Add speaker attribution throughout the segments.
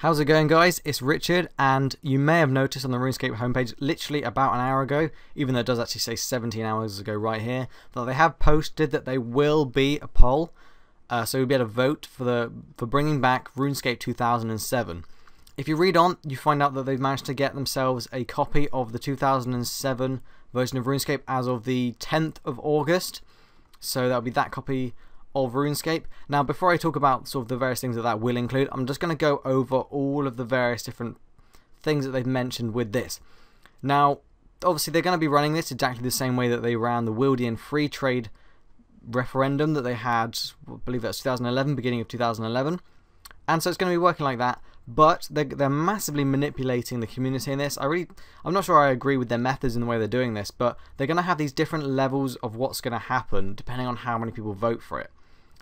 Speaker 1: How's it going, guys? It's Richard, and you may have noticed on the Runescape homepage literally about an hour ago, even though it does actually say 17 hours ago right here, that they have posted that there will be a poll, so you'll be able to vote for bringing back Runescape 2007. If you read on, you find out that they've managed to get themselves a copy of the 2007 version of Runescape as of the 10th of August, so that'll be that copy of RuneScape. Now, before I talk about sort of the various things that will include, I'm just going to go over all of the various different things that they've mentioned with this. Now, obviously they're going to be running this exactly the same way that they ran the Wildian free trade referendum that they had, I believe that's 2011, beginning of 2011. And so it's going to be working like that, but they're massively manipulating the community in this. I'm not sure I agree with their methods in the way they're doing this, but they're going to have these different levels of what's going to happen depending on how many people vote for it.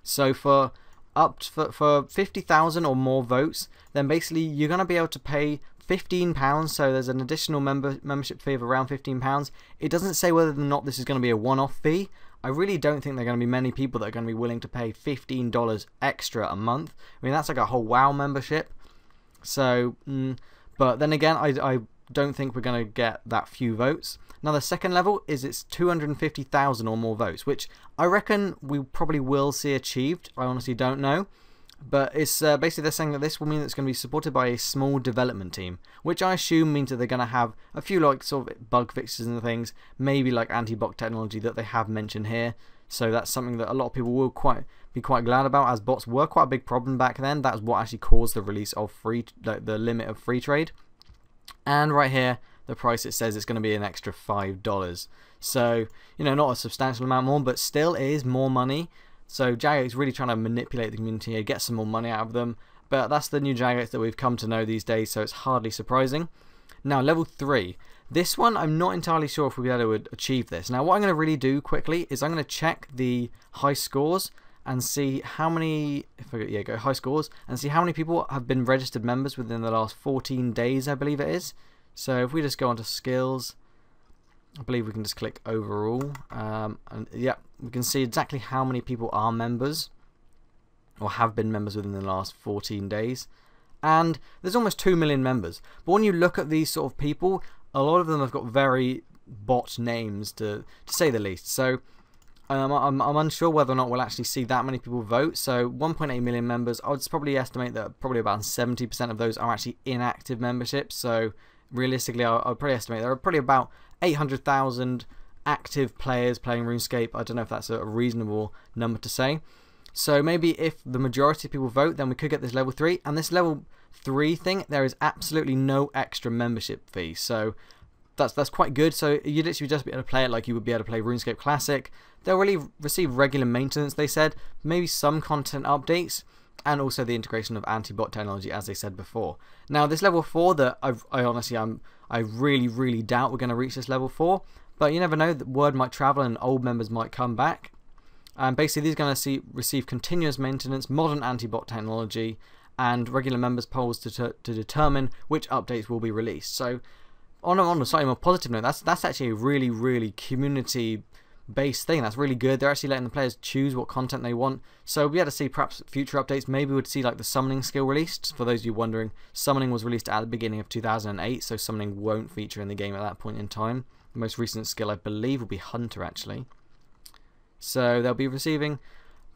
Speaker 1: So for 50,000 or more votes, then basically you're going to be able to pay £15, so there's an additional membership fee of around £15. It doesn't say whether or not this is going to be a one-off fee. I really don't think there are going to be many people that are going to be willing to pay $15 extra a month. I mean, that's like a whole WoW membership. So, but then again, I don't think we're going to get that few votes. Now, the second level is it's 250,000 or more votes, which I reckon we probably will see achieved. I honestly don't know. But it's basically they're saying that this will mean that it's going to be supported by a small development team, which I assume means that they're going to have a few like sort of bug fixes and things, maybe like anti-bot technology that they have mentioned here. So that's something that a lot of people will be quite glad about, as bots were quite a big problem back then. That was what actually caused the release of the limit of free trade. And right here, the price, it says it's going to be an extra $5. So, you know, not a substantial amount more, but still it is more money. So Jagex is really trying to manipulate the community and get some more money out of them. But that's the new Jagex that we've come to know these days, so it's hardly surprising. Now, level 3. This one, I'm not entirely sure if we'll be able to achieve this. Now, what I'm going to really do quickly is I'm going to check the high scores and see how many, go high scores, and see how many people have been registered members within the last 14 days, I believe it is. So if we just go onto skills, I believe we can just click overall, and yeah, we can see exactly how many people are members or have been members within the last 14 days. And there's almost 2 million members. But when you look at these sort of people, a lot of them have got very bot names, to say the least. So I'm unsure whether or not we'll actually see that many people vote. So 1.8 million members, I would probably estimate that probably about 70% of those are actually inactive memberships. So realistically, I'll probably estimate there are probably about 800,000 active players playing RuneScape. I don't know if that's a reasonable number to say. So maybe if the majority of people vote, then we could get this level 3. And this level 3 thing, there is absolutely no extra membership fee. So that's quite good. So you'd literally just be able to play it like you would be able to play RuneScape Classic. They'll really receive regular maintenance, they said. Maybe some content updates. And also the integration of anti-bot technology, as they said before. Now, this level 4 that I really doubt we're going to reach this level 4. But you never know, the word might travel and old members might come back. And basically, these are going to receive continuous maintenance, modern anti-bot technology, and regular members polls to determine which updates will be released. So, on a slightly more positive note, that's actually a really community-based thing. That's really good. They're actually letting the players choose what content they want. So we'll be able to see perhaps future updates. Maybe we'd see like the summoning skill released. For those of you wondering, summoning was released at the beginning of 2008, so summoning won't feature in the game at that point in time. The most recent skill, I believe, will be Hunter, actually. So they'll be receiving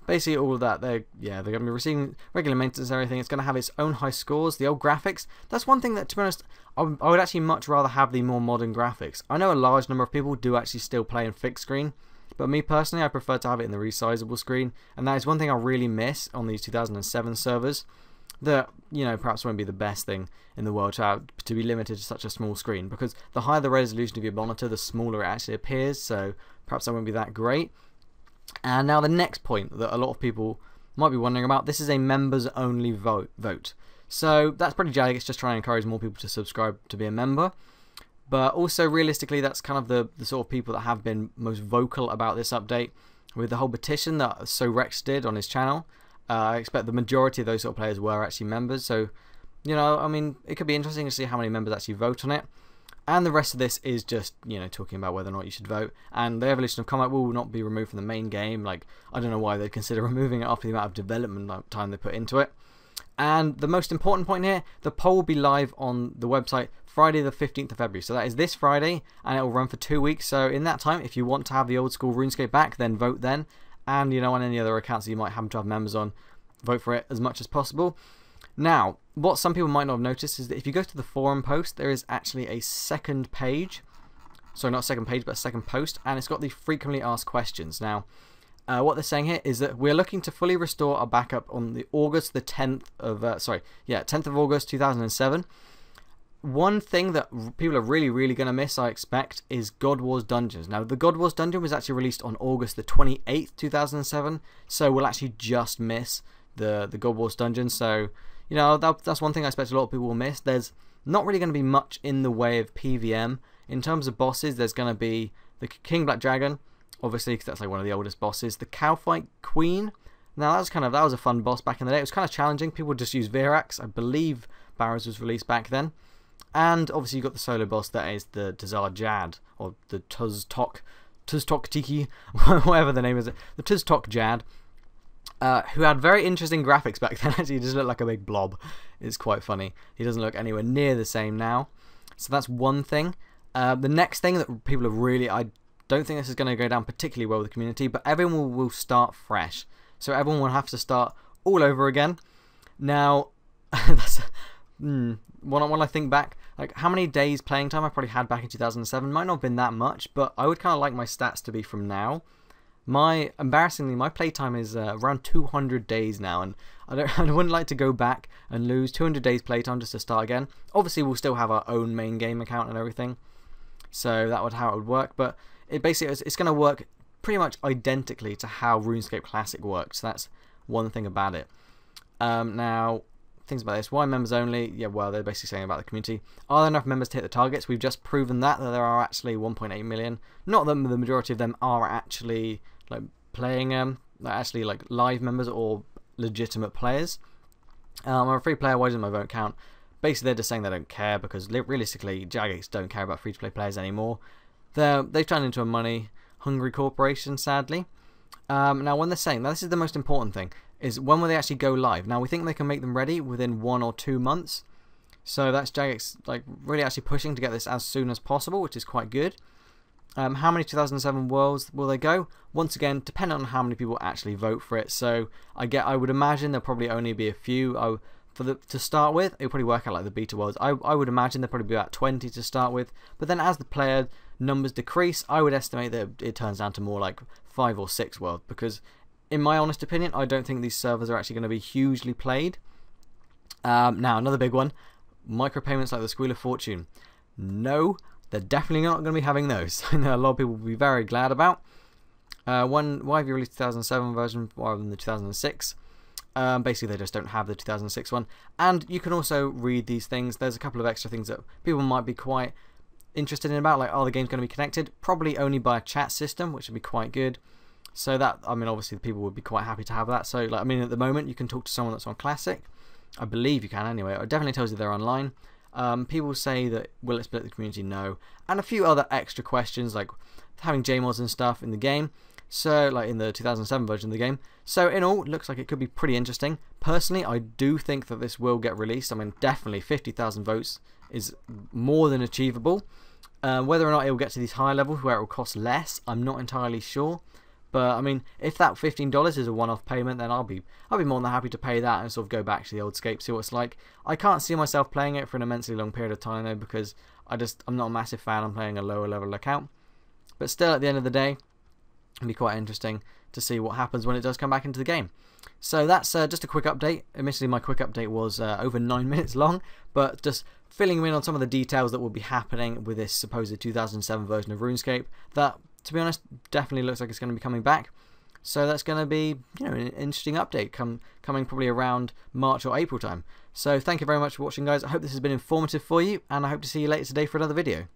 Speaker 1: basically all of that. They're going to be receiving regular maintenance and everything. It's going to have its own high scores. The old graphics, that's one thing that, to be honest, I would actually much rather have the more modern graphics. I know a large number of people do actually still play in fixed screen, but me personally, I prefer to have it in the resizable screen, and that is one thing I really miss on these 2007 servers. That, you know, perhaps won't be the best thing in the world to be limited to such a small screen, because the higher the resolution of your monitor, the smaller it actually appears, so perhaps that won't be that great. And now the next point that a lot of people might be wondering about, this is a members only vote. So that's pretty Jagex, just trying to encourage more people to subscribe to be a member. But also realistically, that's kind of the sort of people that have been most vocal about this update. With the whole petition that So Rex did on his channel, I expect the majority of those sort of players were actually members. So, you know, I mean, it could be interesting to see how many members actually vote on it. And the rest of this is just, you know, talking about whether or not you should vote. And the evolution of combat will not be removed from the main game. Like, I don't know why they'd consider removing it after the amount of development time they put into it. And the most important point here, the poll will be live on the website Friday the 15th of February. So that is this Friday, and it will run for 2 weeks. So in that time, if you want to have the old school RuneScape back, then vote then. And, you know, on any other accounts that you might happen to have members on, vote for it as much as possible. Now, what some people might not have noticed is that if you go to the forum post, there is actually a second page. So not a second page, but a second post. And it's got the frequently asked questions. Now, what they're saying here is that we're looking to fully restore our backup on the August the 10th of 10th of August 2007. One thing that people are really going to miss, I expect, is God Wars Dungeons. Now, the God Wars Dungeon was actually released on August the 28th, 2007, so we'll actually just miss the God Wars Dungeon. So, you know, that's one thing I expect a lot of people will miss. There's not really going to be much in the way of PVM. In terms of bosses, there's going to be the King Black Dragon, obviously, because that's like one of the oldest bosses. The Cowfight Queen. Now, that was a fun boss back in the day. It was kind of challenging. People would just use Virax. I believe Barrows was released back then. And obviously, you've got the solo boss, that is the Tazar Jad, or the Tuztok Tiki, whatever the name is. The Tuztok Jad, who had very interesting graphics back then. Actually, he just looked like a big blob. It's quite funny. He doesn't look anywhere near the same now. So that's one thing. The next thing that people are really, I don't think this is going to go down particularly well with the community, but everyone will start fresh. So everyone will have to start all over again. Now, that's when I think back, like how many days playing time I probably had back in 2007 might not have been that much, but I would kind of like my stats to be from now. Embarrassingly, my playtime is around 200 days now, and I wouldn't like to go back and lose 200 days playtime just to start again. Obviously, we'll still have our own main game account and everything, so that would how it would work. But it basically it's going to work pretty much identically to how RuneScape Classic works. So that's one thing about it. Now, things about this. Why members only? Yeah, well, they're basically saying about the community. Are there enough members to hit the targets? We've just proven that there are actually 1.8 million. Not that the majority of them are actually like playing actually like live members or legitimate players. I'm a free player. Why doesn't my vote count? Basically, they're just saying they don't care because realistically, Jagex don't care about free-to-play players anymore. They've turned into a money-hungry corporation, sadly. Now, when they're saying, now this is the most important thing, is when will they actually go live? Now, we think they can make them ready within 1 or 2 months. So that's Jagex like really actually pushing to get this as soon as possible, which is quite good. How many 2007 worlds will they go? Once again, depending on how many people actually vote for it. So I would imagine there'll probably only be a few. To start with, it'll probably work out like the beta worlds. I would imagine there'll probably be about 20 to start with. But then as the player numbers decrease, I would estimate that it turns down to more like 5 or 6 worlds. Because in my honest opinion, I don't think these servers are actually going to be hugely played. Now, another big one. Micropayments like the Squeal of Fortune. No, they're definitely not going to be having those. I know a lot of people will be very glad about. Why have you released the 2007 version rather than the 2006? Basically, they just don't have the 2006 one. And you can also read these things. There's a couple of extra things that people might be quite interested in about, like, are the games going to be connected? Probably only by a chat system, which would be quite good. So that, I mean, obviously, the people would be quite happy to have that. So, like, I mean, at the moment, you can talk to someone that's on Classic. I believe you can anyway. It definitely tells you they're online. People say that, will it split the community? No. And a few other extra questions, like having JMods and stuff in the game. So, like in the 2007 version of the game. So, in all, it looks like it could be pretty interesting. Personally, I do think that this will get released. I mean, definitely 50,000 votes is more than achievable. Whether or not it will get to these higher levels where it will cost less, I'm not entirely sure. But I mean, if that $15 is a one-off payment, then I'll be more than happy to pay that and sort of go back to the old Scape, see what it's like. I can't see myself playing it for an immensely long period of time though, because I'm not a massive fan. I'm playing a lower level account. But still, at the end of the day, it'll be quite interesting to see what happens when it does come back into the game. So that's just a quick update. Admittedly, my quick update was over 9 minutes long, but just filling you in on some of the details that will be happening with this supposed 2007 version of RuneScape. That, to be honest, definitely looks like it's going to be coming back. So that's going to be, you know, an interesting update coming probably around March or April time. So thank you very much for watching, guys. I hope this has been informative for you, and I hope to see you later today for another video.